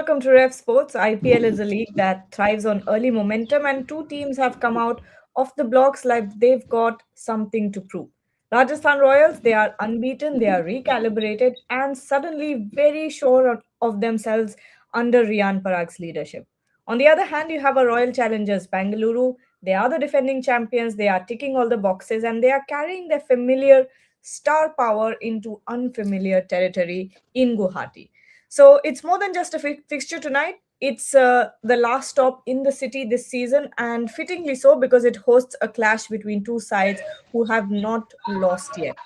welcome to Ref Sports. IPL is a league that thrives on early momentum, and two teams have come out off the blocks like they've got something to prove. Rajasthan Royals, they are unbeaten, they are recalibrated, and suddenly very sure of themselves under Riyan Parag's leadership. On the other hand, you have a Royal Challengers Bangalore. They are the defending champions, they are ticking all the boxes, and they are carrying their familiar star power into unfamiliar territory in Guwahati. So it's more than just a fixture tonight. It's the last stop in the city this season, and fittingly so because it hosts a clash between two sides who have not lost yet.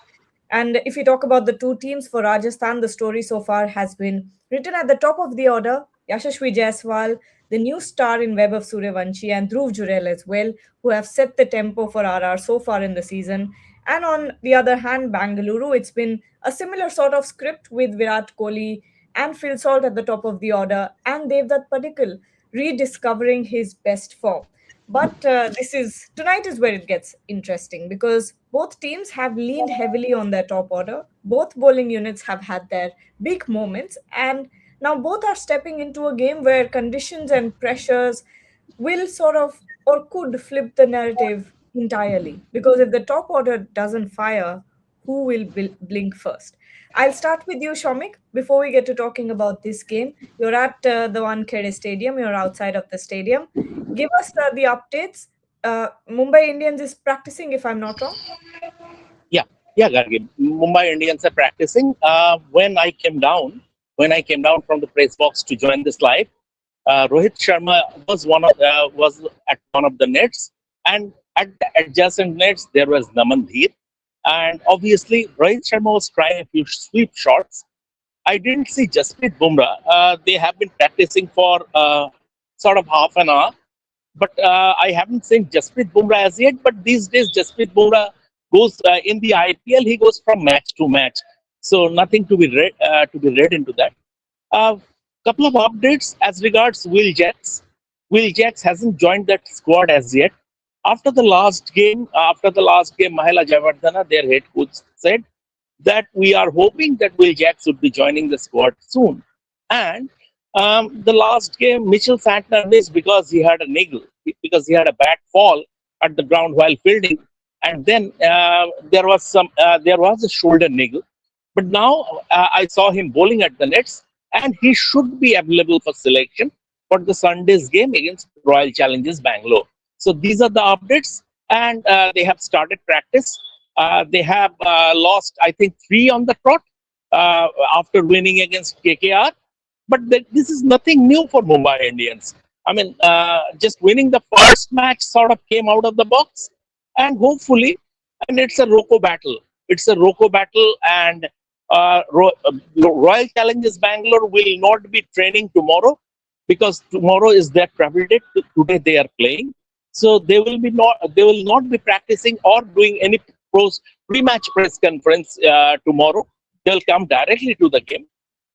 And if we talk about the two teams for Rajasthan, the story so far has been written at the top of the order. Yashasvi Jaiswal, the new star in web of Suryavanshi, and Dhruv Jurel as well, who have set the tempo for RR so far in the season. And on the other hand, Bangalore, it's been a similar sort of script with Virat Kohli and Phil Salt at the top of the order, and Devdutt Padikkal rediscovering his best form. But this is tonight is where it gets interesting because both teams have leaned heavily on their top order. Both bowling units have had their big moments, and now both are stepping into a game where conditions and pressures will sort of or could flip the narrative entirely. Because if the top order doesn't fire, who will blink first? I'll start with you, Shomik. Before we get to talking about this game, you're at the Wankhede Stadium. You're outside of the stadium. Give us the updates. Mumbai Indians is practicing, if I'm not wrong. Yeah, yeah, Gargi. Mumbai Indians are practicing. When I came down from the press box to join this live, Rohit Sharma was at one of the nets, and at the adjacent nets there was Naman Dheer, and obviously Rohit Sharma was trying a few sweep shots. I didn't see Jasprit Bumrah. They have been practicing for sort of half an hour, but I haven't seen Jasprit Bumrah as yet. But these days, Jasprit Bumrah goes in the IPL. He goes from match to match, so nothing to be read into that. Couple of updates as regards Will Jacks. Will Jacks hasn't joined that squad as yet. After the last game, Mahela Jayawardena, their head coach, said that we are hoping that Will Jacks would be joining the squad soon. And the last game, Mitchell Santner missed because he had a niggle, because he had a bad fall at the ground while fielding, and then there was a shoulder niggle. But now I saw him bowling at the nets, and he should be available for selection for the Sunday's game against Royal Challengers Bangalore. So these are the updates, and they have started practice. They have lost, I think, 3 on the trot after winning against KKR. But this is nothing new for Mumbai Indians. I mean, just winning the first match sort of came out of the box, and hopefully, and it's a Roko battle. It's a Roko battle, and Royal Challengers Bangalore will not be training tomorrow because tomorrow is their travel date. Today they are playing, so they will not be practicing or doing any pre-match press conference tomorrow. They'll come directly to the game.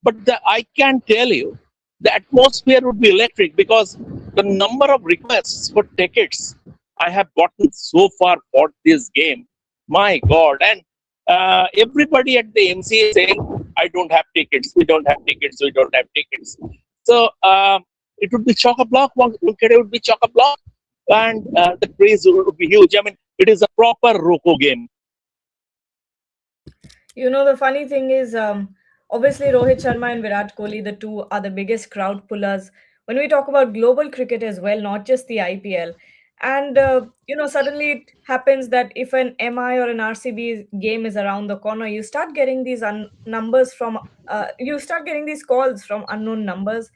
But I can tell you, the atmosphere would be electric because the number of requests for tickets I have gotten so far for this game, my God. And everybody at the MCA saying, I don't have tickets, we don't have tickets, we don't have tickets. So it would be chock-a-block, Wankhede would be chock-a-block, and the praise would be huge. I mean, it is a proper Roko game. You know, the funny thing is, obviously, Rohit Sharma and Virat Kohli, the two are the biggest crowd pullers. When we talk about global cricket as well, not just the IPL. And, suddenly it happens that if an MI or an RCB game is around the corner, you start getting these you start getting these calls from unknown numbers.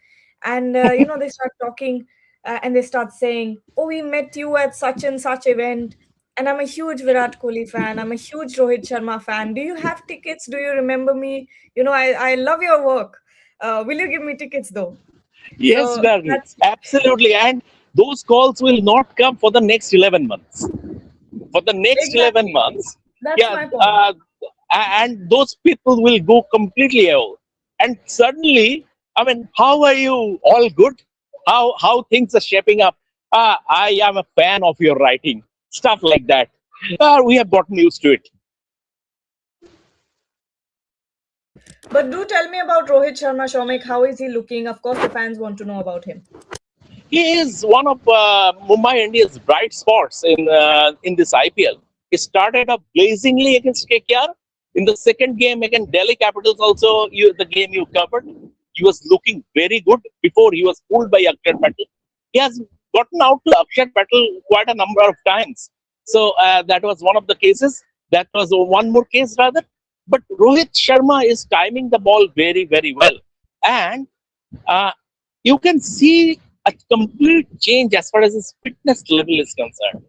And, they start talking and they start saying, oh, we met you at such and such event. And I'm a huge Virat Kohli fan. I'm a huge Rohit Sharma fan. Do you have tickets? Do you remember me? I love your work. Will you give me tickets though? Yes, So Gargi, that's absolutely. And those calls will not come for the next 11 months. For the next 11 exactly months, that's yeah, my point. and those people will go completely out. And suddenly, I mean, how are you? All good? How things are shaping up? I am a fan of your writing. Stuff like that. We have gotten used to it. But do tell me about Rohit Sharma, Shomik. How is he looking? Of course, the fans want to know about him. He is one of Mumbai Indians' bright spots in this IPL. He started up blazingly against KKR. In the second game against Delhi Capitals, also the game you covered, he was looking very good before he was pulled by Akshay Patel. He has gotten out to Akshay Patel quite a number of times. So that was one of the cases. That was one more case rather. But Rohit Sharma is timing the ball very, very well. And uh, you can see a complete change as far as his fitness level is concerned.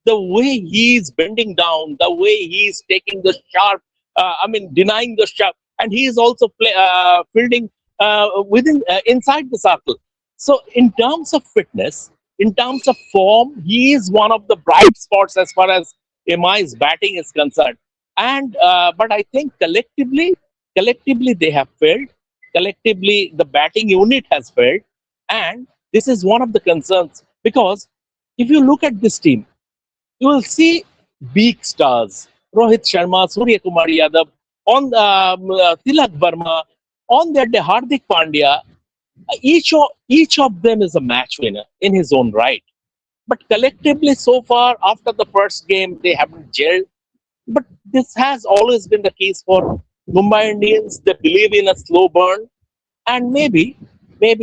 The way he is bending down, the way he is taking the sharp, denying the sharp, and he is also fielding within inside the circle. So, in terms of fitness, in terms of form, he is one of the bright spots as far as MI's batting is concerned. And but I think collectively they have failed. Collectively, the batting unit has failed, and this is one of the concerns because if you look at this team, you will see big stars: Rohit Sharma, Surya Kumar Yadav, on Tilak Verma, on that day Hardik Pandya. Each of them is a match winner in his own right. But collectively, so far after the first game, they haven't gelled. But this has always been the case for Mumbai Indians. They believe in a slow burn, and maybe Sunday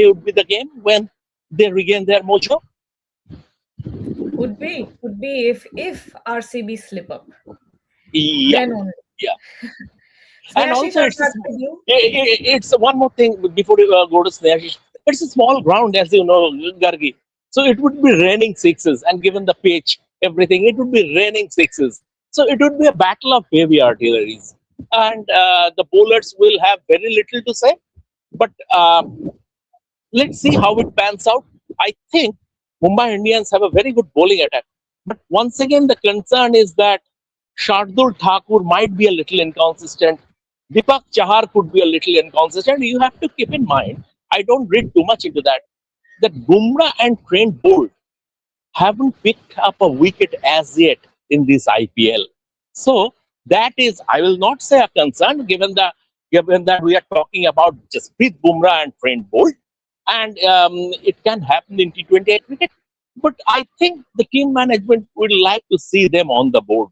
would be the game when they regain their mojo. Could be if RCB slip up, Yeah, then only. yeah. And Snehashish, also, I'll start with you. it's one more thing before you go to Sneha. It's a small ground, as you know, Gargi. So it would be raining sixes, and given the pitch, everything, it would be raining sixes. So it would be a battle of heavy artilleries, and the bowlers will have very little to say. But let's see how it pans out. I think Mumbai Indians have a very good bowling attack. But once again, the concern is that Shardul Thakur might be a little inconsistent. Deepak Chahar could be a little inconsistent. You have to keep in mind, I don't read too much into that Bumrah and Trent Bolt haven't picked up a wicket as yet in this IPL. So that is, I will not say a concern, given that we are talking about Jasprit Bumrah and Trent Bolt, and it can happen in T20 cricket. But I think the team management would like to see them on the board.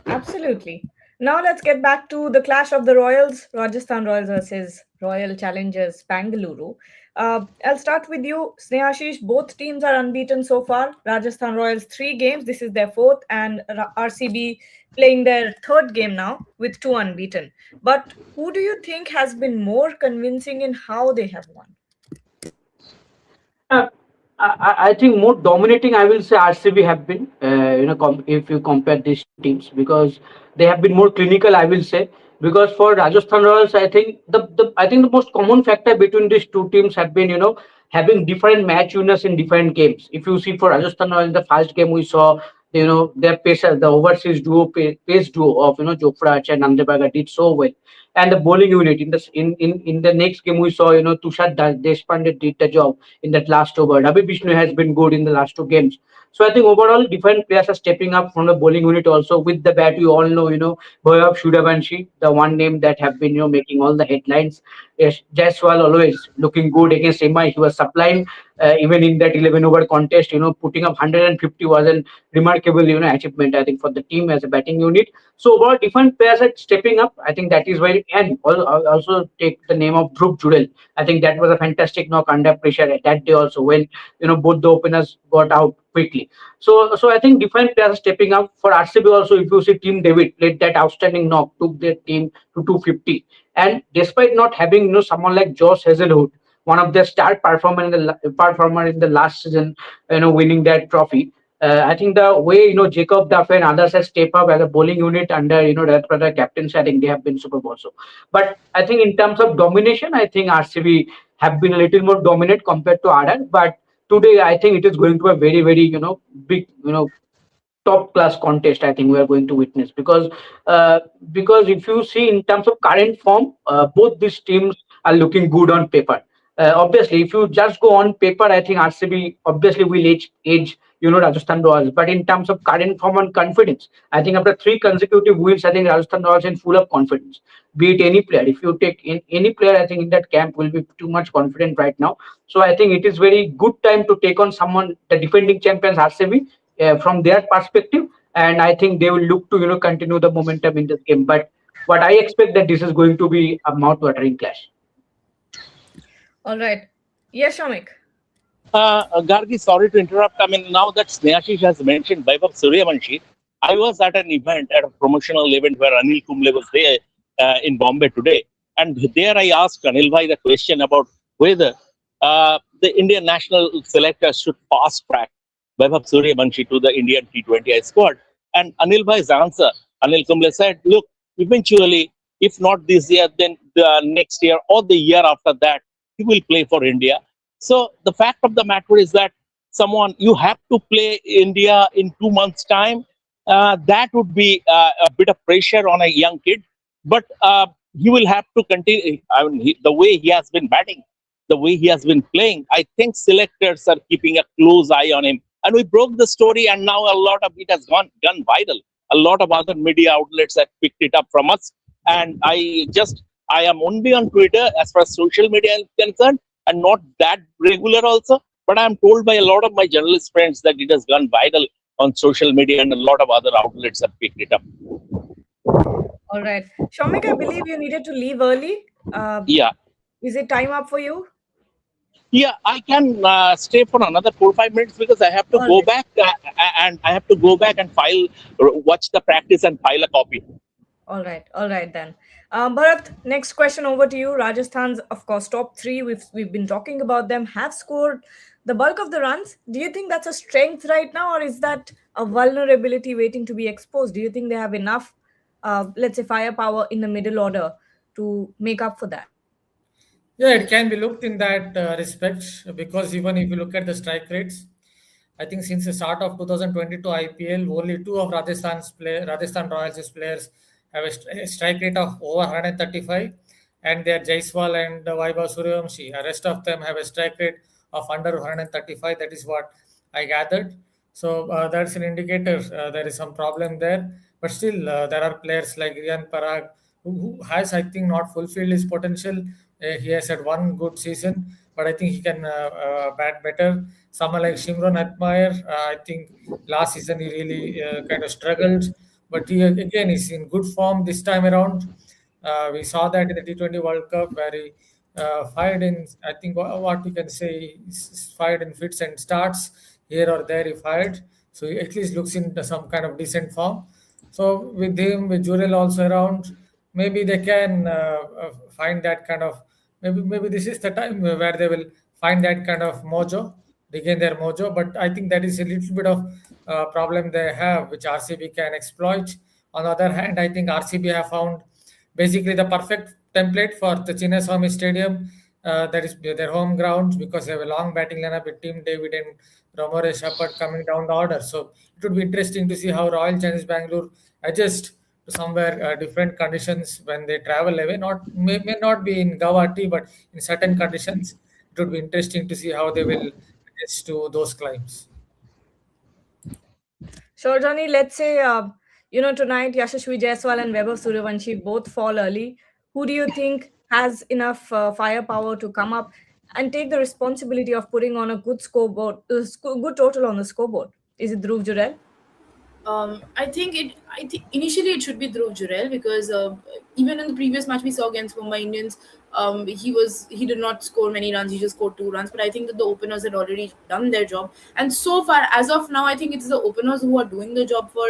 Absolutely. Now let's get back to the clash of the Royals, Rajasthan Royals versus Royal Challengers Bangalore. I'll start with you, Snehashish. Both teams are unbeaten so far. Rajasthan Royals 3 games. This is their fourth, and RCB playing their third game now with 2 unbeaten. But who do you think has been more convincing in how they have won? Uh, I think more dominating, I will say RCB have been, if you compare these two teams, because they have been more clinical, I will say. Because for Rajasthan Royals, I think the most common factor between these two teams have been, having different match winners in different games. If you see for Rajasthan Royals, in the first game we saw, their pacer, the overseas duo, pace duo of Jofra Archer and Nandebaga did so well, and the bowling unit in the next game we saw, Tushar Deshpande did the job in that last over. Ravi Vishnu has been good in the last 2 games. So I think overall different players are stepping up from the bowling unit also. With the bat, we all know, Bhayav Shudavanshi, the one name that have been, making all the headlines. Yes, Jaiswal always looking good against MI. He was sublime, even in that 11 over contest, putting up 150 was an remarkable, achievement, I think, for the team as a batting unit. So overall different players are stepping up. I think that is why, and I'll also take the name of Dhruv Jurel. I think that was a fantastic knock under pressure at that day also, when both the openers got out quickly. So I think different players are stepping up for RCB also. If you see Team David played that outstanding knock, took their team to 250, and despite not having someone like Josh Hazelwood, one of their star performer in the last season, winning that trophy. I think the way Jacob Duff and others have stepped up as a bowling unit under that brother captaincy, I think they have been superb also. But I think in terms of domination, I think RCB have been a little more dominant compared to RR. But today, I think it is going to be a very very big top class contest, I think we are going to witness, because if you see in terms of current form, both these teams are looking good on paper. Obviously, if you just go on paper, I think RCB obviously will edge Rajasthan Royals. But in terms of current form and confidence, I think after three consecutive wins, I think Rajasthan Royals in full of confidence. Be it any player, if you take in any player, I think in that camp will be too much confident right now. So I think it is very good time to take on someone, the defending champions RCB, from their perspective, and I think they will look to continue the momentum in this game. But what I expect that this is going to be a mouth-watering clash. All right. Yes, Shamik. Gargi, sorry to interrupt. I mean, now that Snehashish has mentioned Vaibhav Suryavanshi, I was at an event, at a promotional event where Anil Kumble was there in Bombay today. And there I asked Anil Bhai the question about whether the Indian national selectors should fast track Vaibhav Suryavanshi to the Indian T20I squad. And Anil Bhai's answer, Anil Kumble said, look, eventually, if not this year, then the next year or the year after that, he will play for India. So the fact of the matter is that someone you have to play India in 2 months' time. That would be a bit of pressure on a young kid, but he will have to continue. I mean, the way he has been batting, the way he has been playing, I think selectors are keeping a close eye on him. And we broke the story, and now a lot of it has gone viral. A lot of other media outlets have picked it up from us, and I am only on Twitter as far as social media is concerned, and not that regular also. But I'm told by a lot of my journalist friends that it has gone viral on social media, and a lot of other outlets have picked it up. All right. Shamik, I believe you needed to leave early. Yeah. Is it time up for you? Yeah, I can stay for another 4 or 5 minutes because I have to All go right. back and I have to go back and watch the practice and file a copy. All right then. Bharat, next question over to you. Rajasthan's, of course, top three. We've been talking about them. Have scored the bulk of the runs. Do you think that's a strength right now, or is that a vulnerability waiting to be exposed? Do you think they have enough, let's say, firepower in the middle order to make up for that? Yeah, it can be looked in that respect because even if you look at the strike rates, I think since the start of 2022 IPL, only two of Rajasthan Royals players have a strike rate of over 135, and they are Jaiswal and Vaibhav Suryavanshi. The rest of them have a strike rate of under 135. That is what I gathered. So that's an indicator there is some problem there. But still, there are players like Riyan Parag who has, I think, not fulfilled his potential. He has had one good season, but I think he can bat better. Someone like Shimron Atmayer, I think last season he really kind of struggled, but he again is in good form this time around. We saw that in the T20 World Cup where he fired in, I think what we can say is fired in fits and starts here or there he fired. So he at least looks in some kind of decent form. So with him, with Jurel also around, maybe they can find that kind of maybe this is the time where they will find that kind of mojo, regain their mojo. But I think that is a little bit of problem they have, which RCB can exploit. On the other hand, I think RCB have found basically the perfect template for the Chinnaswamy Stadium. That is their home ground because they have a long batting lineup with Tim David and Romare Shepard coming down the order. So it would be interesting to see how Royal Challenge Bangalore adjust to somewhere different conditions when they travel away. Not may not be in Guwahati, but in certain conditions, it would be interesting to see how they will adjust to those climbs. Sure, Johnny. Let's say, tonight Yashasvi Jaiswal and Vaibhav Suryavanshi both fall early. Who do you think has enough firepower to come up and take the responsibility of putting on a good scoreboard, good total on the scoreboard? Is it Dhruv Jurel? I think it. I think initially it should be Dhruv Jurel because even in the previous match we saw against Mumbai Indians, he did not score many runs. He just scored 2 runs. But I think that the openers had already done their job. And so far, as of now, I think it's the openers who are doing the job for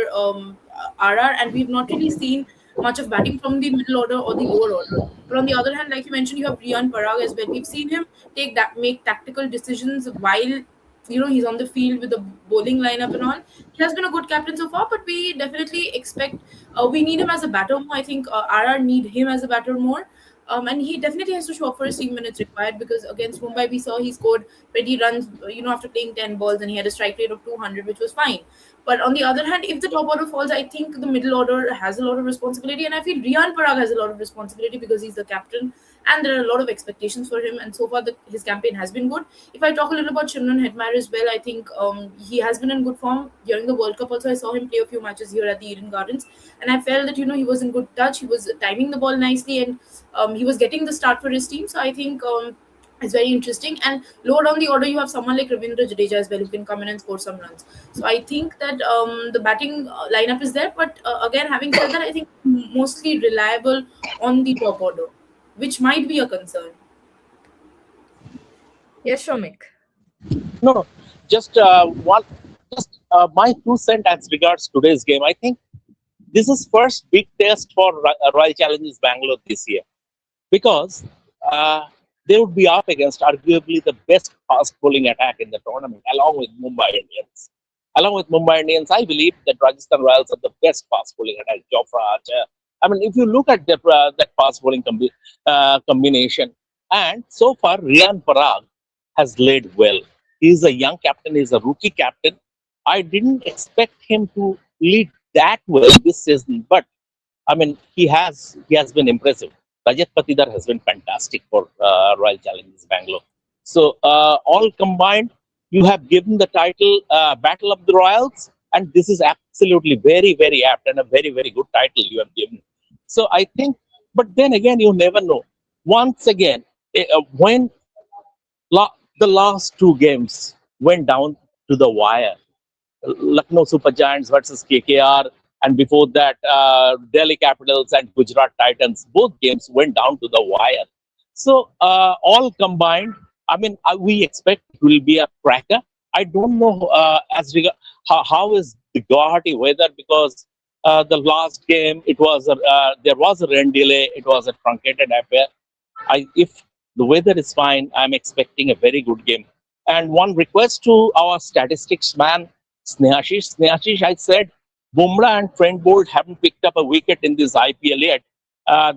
RR, and we've not really seen much of batting from the middle order or the lower order. But on the other hand, like you mentioned, you have Riyan Parag as well. We've seen him make tactical decisions while he's on the field with the bowling lineup and all. He has been a good captain so far, but we definitely expect we need him as a batter more. I think RR need him as a batter more. And he definitely has to show up for his team when it's required because against Mumbai we saw he scored 20 runs, after playing 10 balls and he had a strike rate of 200, which was fine. But on the other hand, if the top order falls, I think the middle order has a lot of responsibility, and I feel Riyan Parag has a lot of responsibility because he's the captain, and there are a lot of expectations for him. And so far, his campaign has been good. If I talk a little about Shimron Hetmyer as well, I think he has been in good form during the World Cup. Also, I saw him play a few matches here at the Eden Gardens, and I felt that he was in good touch. He was timing the ball nicely, and he was getting the start for his team. So I think. It's very interesting. And lower down the order, you have someone like Ravindra Jadeja as well who can come in and score some runs. So I think that the batting lineup is there. But again, having said that, I think mostly reliable on the top order, which might be a concern. Yes, Shomik. No, just my 2 cents as regards today's game. I think this is first big test for Royal Challengers Bangalore this year because they would be up against arguably the best fast bowling attack in the tournament, along with Mumbai Indians. Along with Mumbai Indians, I believe that Rajasthan Royals are the best fast bowling attack. Jofra Archer. I mean, if you look at that fast bowling combination, and so far Riyan Parag has led well. He's a young captain. He's a rookie captain. I didn't expect him to lead that well this season, but I mean, he has been impressive. Rajat Patidar has been fantastic for Royal Challengers Bangalore. So all combined, you have given the title Battle of the Royals, and this is absolutely very, very apt and a very, very good title you have given. So I think, but then again, you never know. Once again, when the last two games went down to the wire, Lucknow Super Giants versus KKR, and before that, Delhi Capitals and Gujarat Titans. Both games went down to the wire. So, all combined, I mean, we expect it will be a cracker. I don't know how is the Guwahati weather because the last game there was a rain delay. It was a truncated affair. If the weather is fine, I'm expecting a very good game. And one request to our statistics man, Snehashish, I said, Bumrah and Trent Bolt haven't picked up a wicket in this IPL yet.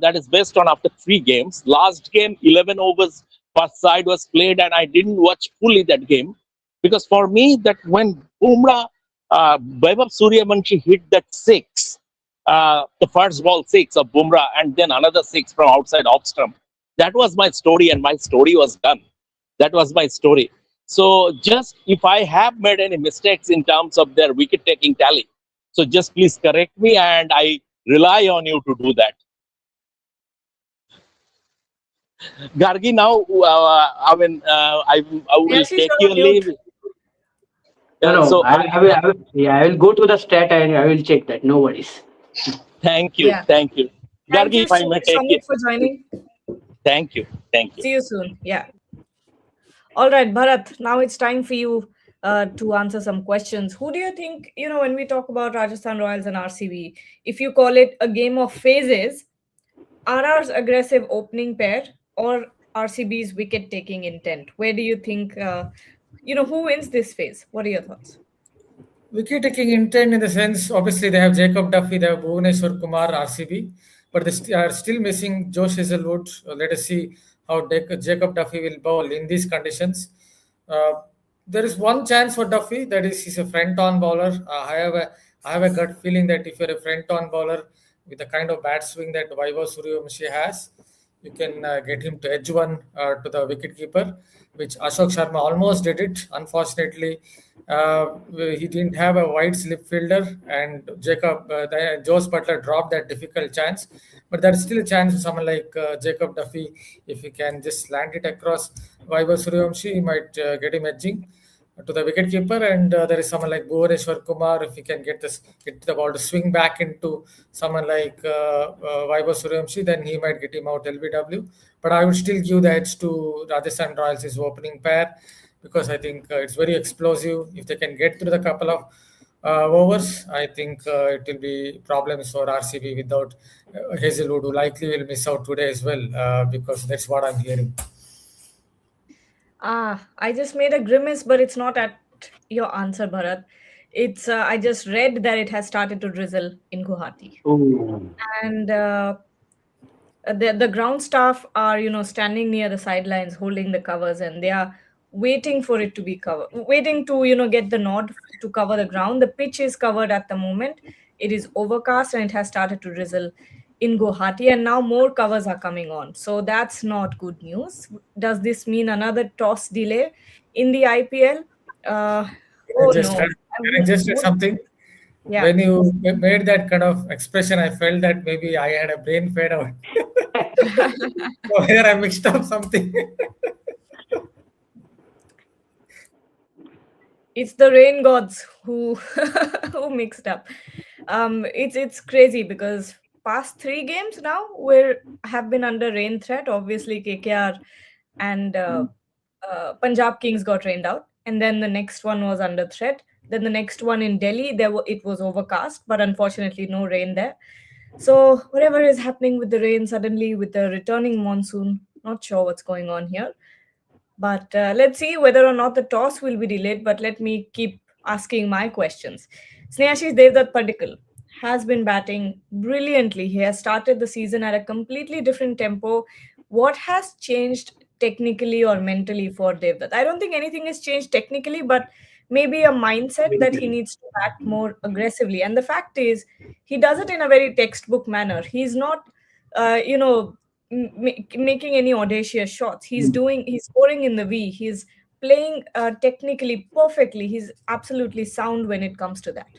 That is based on after 3 games. Last game, 11 overs per side was played, and I didn't watch fully that game because for me, that when Bumrah, Vaibhav Suryavanshi hit that six, the first ball six of Bumrah, and then another six from outside off stump. That was my story, and my story was done. That was my story. So, just if I have made any mistakes in terms of their wicket taking tally, so just please correct me, and I rely on you to do that. Gargi, now I will Yes, she's take on your mute. leave. No, So I will go to the stat and I will check that. No worries. thank you, Yeah. thank you, Thank Gargi. you, If I may take Shomik, it, for joining. thank you, thank you. See you soon. Yeah. All right, Bharat. Now it's time for you to answer some questions. Who do you think, when we talk about Rajasthan Royals and RCB, if you call it a game of phases, RR's aggressive opening pair or RCB's wicket taking intent? Where do you think, who wins this phase? What are your thoughts? Wicket taking intent in the sense, obviously, they have Jacob Duffy, they have Bhuvaneshwar Kumar, RCB, but they are still missing Josh Hazelwood. Let us see how Jacob Duffy will bowl in these conditions. Uh, there is one chance for Duffy, that is, he's a front-on bowler. I have a gut feeling that if you're a front-on bowler with the kind of bat swing that Vaibhav Suryavanshi has, you can get him to edge one to the wicketkeeper, which Ashok Sharma almost did it. Unfortunately, he didn't have a wide slip fielder, and Jose Butler dropped that difficult chance. But there's still a chance for someone like Jacob Duffy, if he can just land it across Vaibhav Suryavanshi, he might get him edging to the wicketkeeper, and there is someone like Bhuvaneshwar Kumar. If he can get the ball to swing back into someone like Vaibhav Suryavanshi, then he might get him out LBW. But I would still give the edge to Rajasthan Royals' opening pair because I think it's very explosive. If they can get through the couple of overs, I think it will be problems for RCB without Hazelwood, who likely will miss out today as well because that's what I'm hearing. I just made a grimace, but it's not at your answer, Bharat. It's I just read that it has started to drizzle in Guwahati, Oh, and the ground staff are standing near the sidelines holding the covers, and they are waiting for it to be covered, waiting to get the nod to cover the ground. The pitch is covered at the moment. It is overcast and it has started to drizzle in Guwahati, and now more covers are coming on. So that's not good news. Does this mean another toss delay in the IPL? Uh, I oh just no. had, can I just say something? Yeah. When you made that kind of expression, I felt that maybe I had a brain fade out. So here I mixed up something. It's the rain gods who who mixed up. It's crazy because past 3 games now we have been under rain threat. Obviously, KKR and Punjab Kings got rained out, and then the next one was under threat. Then the next one in Delhi, it was overcast, but unfortunately no rain there. So whatever is happening with the rain suddenly with the returning monsoon, not sure what's going on here. But let's see whether or not the toss will be delayed. But let me keep asking my questions. Snehashish Devdutt Padikkal has been batting brilliantly. He has started the season at a completely different tempo. What has changed technically or mentally for Devdutt? I don't think anything has changed technically, but maybe a mindset that he needs to bat more aggressively. And the fact is, he does it in a very textbook manner. He's not, making any audacious shots. He's scoring in the V. He's playing technically perfectly. He's absolutely sound when it comes to that.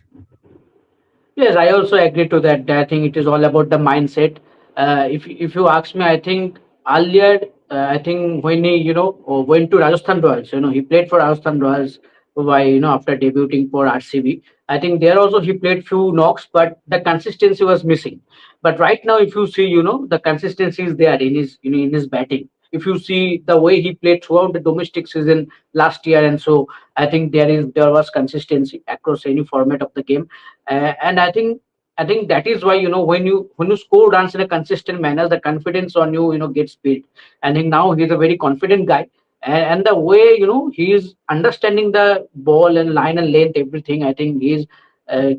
Yes, I also agree to that. I think it is all about the mindset. If you ask me, I think earlier, I think when he went to Rajasthan Royals, he played for Rajasthan Royals by after debuting for RCB. I think there also he played few knocks, but the consistency was missing. But right now, if you see, the consistency is there in his in his batting. If you see the way he played throughout the domestic season last year, and so I think there was consistency across any format of the game. And I think that is why when you score runs in a consistent manner, the confidence on gets built. I think now he's a very confident guy, and the way he is understanding the ball and line and length, everything. I think he's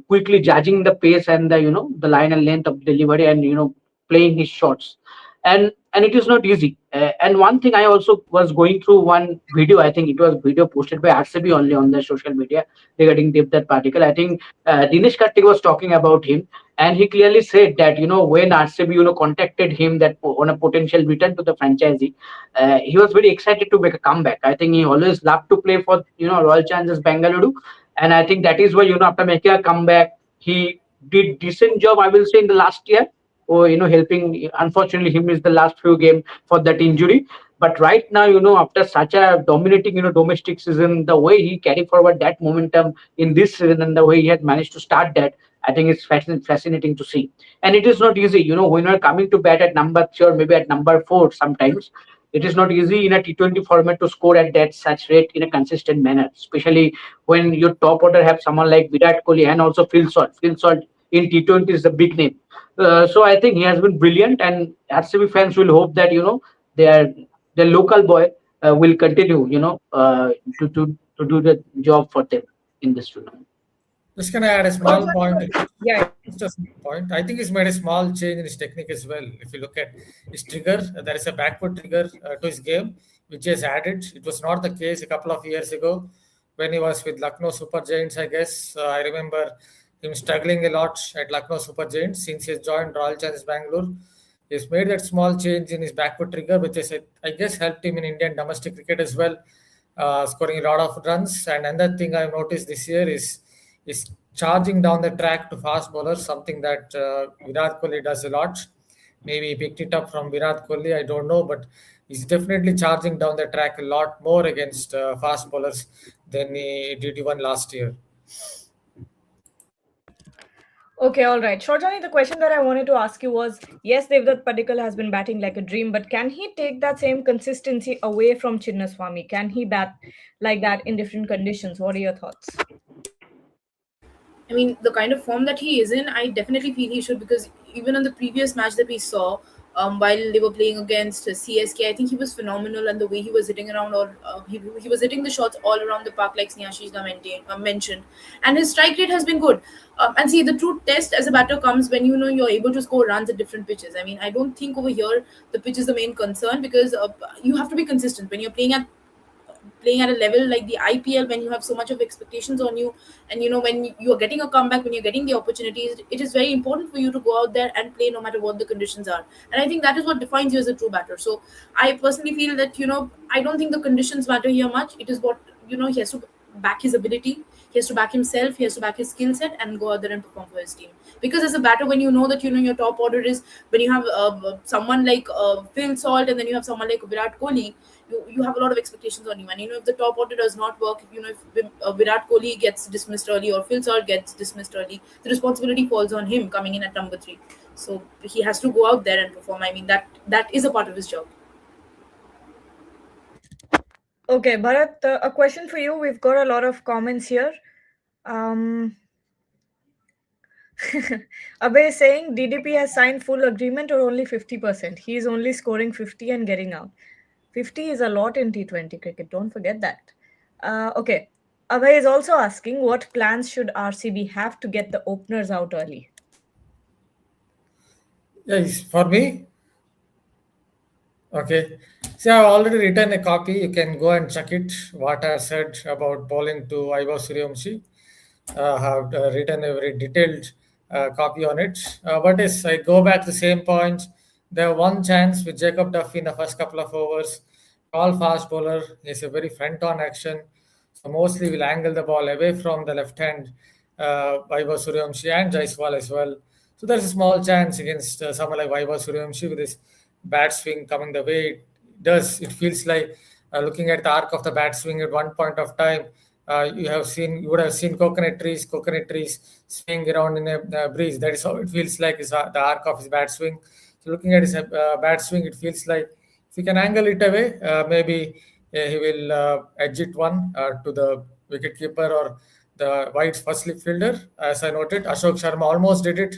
quickly judging the pace and the line and length of delivery, and playing his shots. And it is not easy. And one thing, I also was going through one video. I think it was video posted by RCB only on their social media regarding Devdutt Padikkal. I think Dinesh Kartik was talking about him, and he clearly said that when RCB contacted him that on a potential return to the franchisee, he was very excited to make a comeback. I think he always loved to play for Royal Challengers Bengaluru, and I think that is why after making a comeback, he did decent job, I will say, in the last year, or helping. Unfortunately, he missed the last few games for that injury. But right now, after such a dominating domestic season, the way he carried forward that momentum in this season and the way he had managed to start that, I think it's fascinating to see. And it is not easy, when you're coming to bat at number 3 or maybe at number 4 sometimes. It is not easy in a T20 format to score at that such rate in a consistent manner, especially when your top order have someone like Virat Kohli and also Phil Salt. Phil Salt in T20 is a big name. So I think he has been brilliant, and RCB fans will hope that their their local boy will continue, to do the job for them in this tournament. Just gonna add a small point. Yeah. Just a small point. I think he's made a small change in his technique as well. If you look at his trigger, there is a backward trigger to his game, which he has added. It was not the case a couple of years ago when he was with Lucknow Super Giants, I guess. I remember him struggling a lot at Lucknow Super Giants since he has joined Royal Challengers Bangalore. He's made that small change in his backward trigger, which has, I guess, helped him in Indian domestic cricket as well, scoring a lot of runs. And another thing I've noticed this year is charging down the track to fast bowlers, something that Virat Kohli does a lot. Maybe he picked it up from Virat Kohli, I don't know, but he's definitely charging down the track a lot more against fast bowlers than he did even last year. Okay, all right. Shorjani, the question that I wanted to ask you was, yes, Devdutt Padikkal has been batting like a dream, but can he take that same consistency away from Chinnaswamy? Can he bat like that in different conditions? What are your thoughts? I mean, the kind of form that he is in, I definitely feel he should, because even on the previous match that we saw, while they were playing against CSK, I think he was phenomenal, and the way he was hitting around, or he was hitting the shots all around the park, like Snehashish mentioned, and his strike rate has been good. And see, the true test as a batter comes when you're able to score runs at different pitches. I mean, I don't think over here the pitch is the main concern, because you have to be consistent when you're playing at playing at a level like the IPL, when you have so much of expectations on you, and when you are getting a comeback, when you're getting the opportunities, it is very important for you to go out there and play no matter what the conditions are. And I think that is what defines you as a true batter. So I personally feel that I don't think the conditions matter here much. It is what he has to back his ability, he has to back himself, he has to back his skill set, and go out there and perform for his team. Because as a batter, when you know that your top order is, when you have someone like Phil Salt, and then you have someone like Virat Kohli, you have a lot of expectations on you. And if the top order does not work, if Virat Kohli gets dismissed early or Phil Salt gets dismissed early, the responsibility falls on him coming in at number 3. So he has to go out there and perform. I mean, that is a part of his job. Okay, Bharat, a question for you. We've got a lot of comments here. Abhay is saying DDP has signed full agreement or only 50%. He is only scoring 50 and getting out. 50 is a lot in T20 cricket. Don't forget that. Okay. Abhay is also asking, what plans should RCB have to get the openers out early? Yes, for me. Okay. See, I've already written a copy. You can go and check it. What I said about bowling to Vaibhav Suryavanshi. Have written a very detailed copy on it. But yes, I go back to the same point. There one chance with Jacob Duffy in the first couple of overs. Tall fast bowler. He's a very front on action. So mostly will angle the ball away from the left hand Vaibhav Suryavanshi and Jaiswal as well. So there's a small chance against someone like Vaibhav Suryavanshi with his bat swing coming the way it does. It feels like looking at the arc of the bat swing at one point of time. You would have seen coconut trees swing around in a breeze. That is how it feels like is the arc of his bat swing. So looking at his bat swing, it feels like if he can angle it away, maybe he will edge it one to the wicketkeeper or the White's first slip fielder. As I noted, Ashok Sharma almost did it,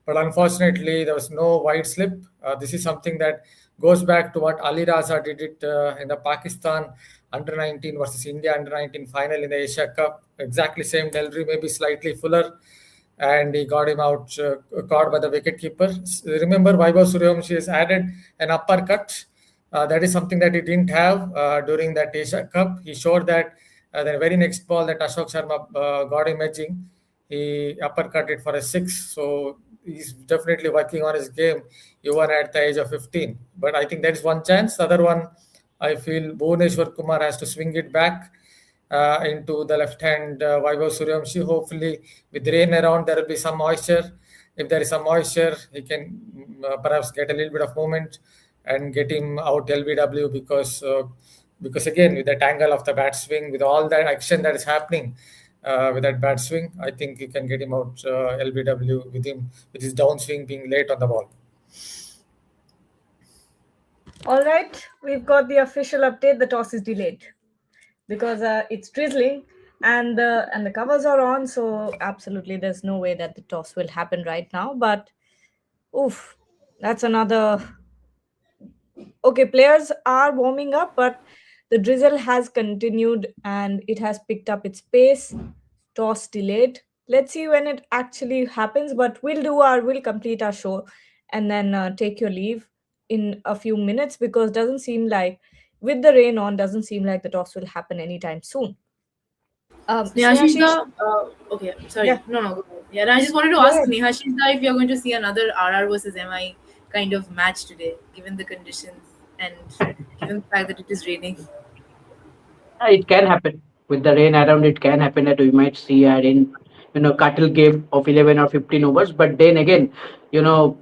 but unfortunately there was no wide slip. This is something that goes back to what Ali Raza did it in the Pakistan under 19 versus India under 19 final in the Asia Cup. Exactly same delivery, maybe slightly fuller, and he got him out caught by the wicketkeeper. Remember, Vaibhav Suryavanshi has added an uppercut. That is something that he didn't have during that Asia Cup. He showed that the very next ball that Ashok Sharma got him edging, he uppercutted for a 6. So he's definitely working on his game even at the age of 15. But I think that is one chance. The other one, I feel Bhuvneshwar Kumar has to swing it back into the left hand Vaibhav Suryavanshi. Hopefully, with rain around, there will be some moisture. If there is some moisture, he can perhaps get a little bit of movement and get him out LBW because again, with that angle of the bat swing, with all that action that is happening with that bat swing, I think you can get him out LBW with his downswing being late on the ball. All right, we've got the official update. The toss is delayed because it's drizzling and the covers are on. So absolutely, there's no way that the toss will happen right now. But oof, that's another. Okay, players are warming up, but the drizzle has continued and it has picked up its pace. Toss delayed. Let's see when it actually happens, but we'll complete our show and then take your leave in a few minutes because doesn't seem like with the rain on doesn't seem like the toss will happen anytime soon. Snehashishda, okay, sorry. Yeah. No, go ahead. Yeah, I just wanted to Go ask ahead. Snehashishda if you're going to see another RR versus MI kind of match today, given the conditions and given the fact that it is raining. It can happen with the rain around. It can happen that we might see a rain, cattle game of 11 or 15 overs. But then again, you know,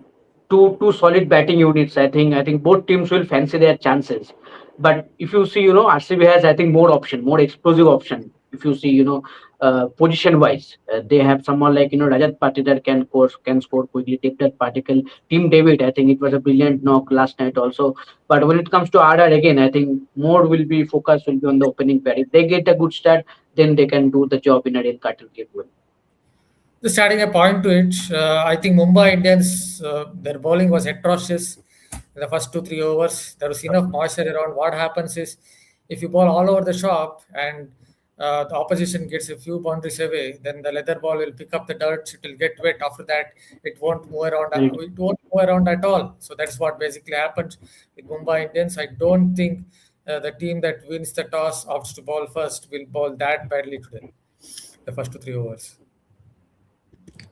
two solid batting units. I think both teams will fancy their chances. But if you see, RCB has more option, more explosive option. If you see, position wise, they have someone like Rajat Patidar can score quickly. Take that particle. Team David, I think it was a brilliant knock last night also. But when it comes to RR again, I think more will be focus will be on the opening pair. If they get a good start, then they can do the job in a real cattle game well. Just adding a point to it, I think Mumbai Indians, their bowling was atrocious in the first 2-3 overs. There was enough moisture around. What happens is, if you bowl all over the shop and the opposition gets a few boundaries away, then the leather ball will pick up the dirt. It will get wet. After that, it won't move around. Right. It won't move around at all. So that's what basically happened with Mumbai Indians. I don't think the team that wins the toss opts to bowl first will bowl that badly today, the first 2 3 overs.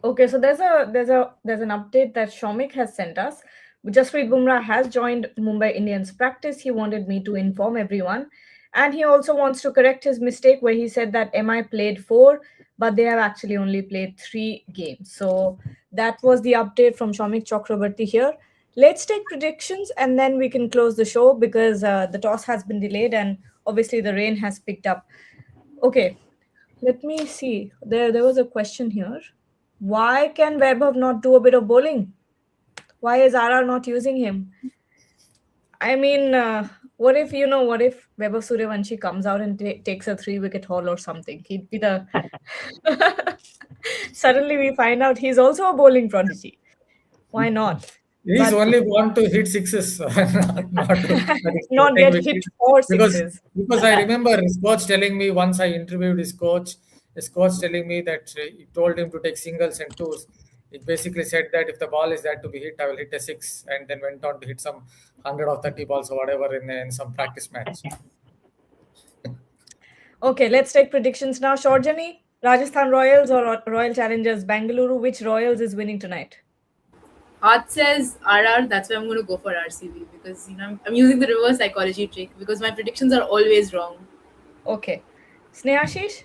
Okay, so there's an update that Shomik has sent us. Jasprit Bumrah has joined Mumbai Indians practice. He wanted me to inform everyone, and he also wants to correct his mistake where he said that MI played four, but they have actually only played 3 games. So that was the update from Shomik Chakrabarti here. Let's take predictions and then we can close the show because the toss has been delayed and obviously the rain has picked up. Okay, let me see. There was a question here. Why can Vaibhav not do a bit of bowling? Why is RR not using him? I mean, what if Vaibhav Suryavanshi comes out and takes a 3 wicket haul or something? He'd be the. Suddenly we find out he's also a bowling prodigy. Why not? He's But only want to hit sixes, not to not take get hit wickets. 4 sixes. Because I remember his coach telling me once I interviewed his coach telling me that he told him to take singles and twos. He basically said that if the ball is there to be hit, I will hit a six, and then went on to hit some 100 or 30 balls or whatever in some practice match. Okay, let's take predictions now. Shorjani, Rajasthan Royals or Royal Challengers Bangalore? Which Royals is winning tonight? Heart says RR, that's why I'm going to go for RCB because I'm using the reverse psychology trick because my predictions are always wrong. Okay. Snehashish?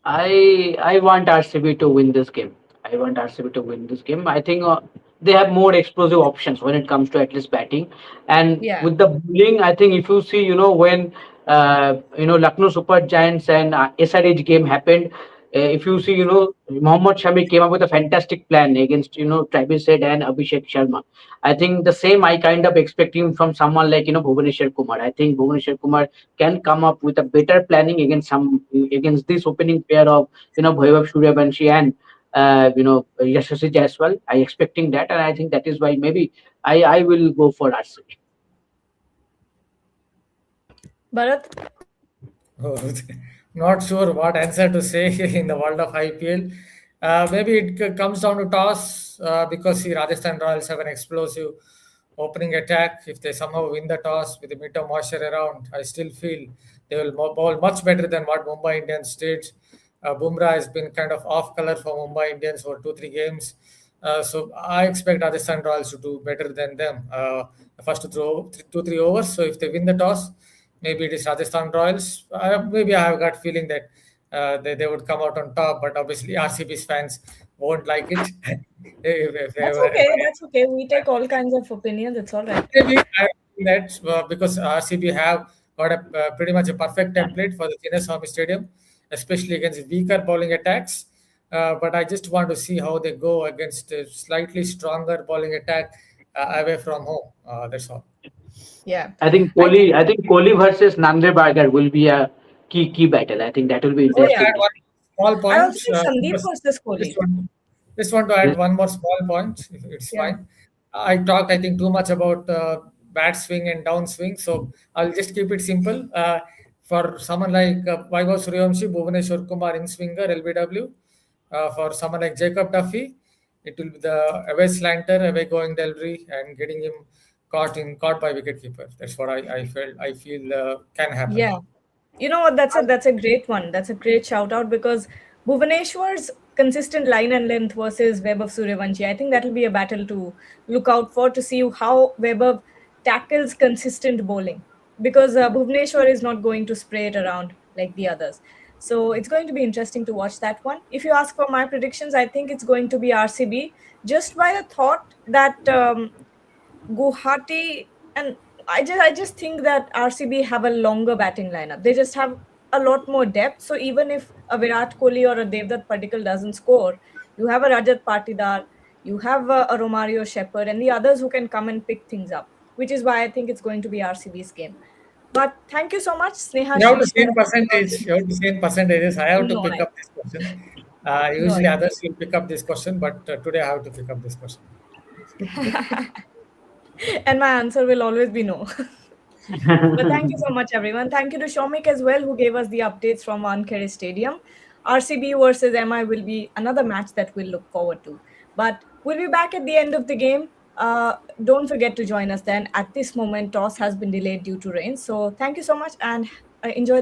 I want RCB to win this game. I want RCB to win this game. I think they have more explosive options when it comes to at least batting, and Yeah. with the bowling, I think if you see, when Lucknow Super Giants and SRH game happened, if you see, Mohammad Shami came up with a fantastic plan against Travis Head and Abhishek Sharma. I think the same I kind of expecting from someone like Bhuvaneshwar Kumar. I think Bhuvaneshwar Kumar can come up with a better planning against this opening pair of Bhairav Suryavanshi and Yashasvi Jaiswal. I expecting that, and I think that is why maybe I will go for RCB. Bharat? Oh, not sure what answer to say in the world of IPL. Maybe it comes down to toss because the Rajasthan Royals have an explosive opening attack. If they somehow win the toss with a bit of moisture around, I still feel they will bowl much better than what Mumbai Indians did. Bumrah has been kind of off color for Mumbai Indians for 2 3 games. So I expect Rajasthan Royals to do better than them. The first 2 3 overs. So if they win the toss, maybe it is Rajasthan Royals. Maybe I have got feeling that they would come out on top, but obviously RCB's fans won't like it. if they That's were, okay. That's okay. We take all kinds of opinions. It's all right. maybe I feel that because RCB have got a pretty much a perfect template for the Chinnaswamy Stadium, especially against weaker bowling attacks. But I just want to see how they go against a slightly stronger bowling attack away from home. That's all. Yeah. I think I think, Kohli versus Nandre Bargar will be a key battle. I think that will be oh, Just yeah. add interesting. one small I also point. think Sandeep Because versus just Kohli. want, just want to add one more small point. If it's Yeah. fine. I talked, I think, too much about bat swing and down swing, so I'll just keep it simple. For someone like Vaibhav Suryavanshi, Bhuvaneshwar Kumar in swinger, LBW. For someone like Jacob Duffy, it will be the away slanter, away going delivery, and getting him caught by wicketkeeper. That's what I feel can happen. Yeah. You know what? That's a great one. That's a great shout out because Bhuvaneshwar's consistent line and length versus Webb of Suryavanshi. I think that'll be a battle to look out for to see how Webb tackles consistent bowling because Bhuvaneshwar is not going to spray it around like the others. So it's going to be interesting to watch that one. If you ask for my predictions, I think it's going to be RCB just by the thought that Guwahati and I just think that RCB have a longer batting lineup. They just have a lot more depth. So even if a Virat Kohli or a Devdutt Padikkal doesn't score, you have a Rajat Patidar, you have a Romario Shepherd, and the others who can come and pick things up. Which is why I think it's going to be RCB's game. But thank you so much, Sneha You have to Sheesh, say for in talking about percentage. this. You have to say in percentages. I have to No, pick I up this question. no, Usually others will pick up this question, but today I have to pick up this question. and my answer will always be no. But thank you so much, everyone. Thank you to Shomik as well, who gave us the updates from Wankhede Stadium. RCB versus MI will be another match that we'll look forward to. But we'll be back at the end of the game. Don't forget to join us then. At this moment, toss has been delayed due to rain. So thank you so much and enjoy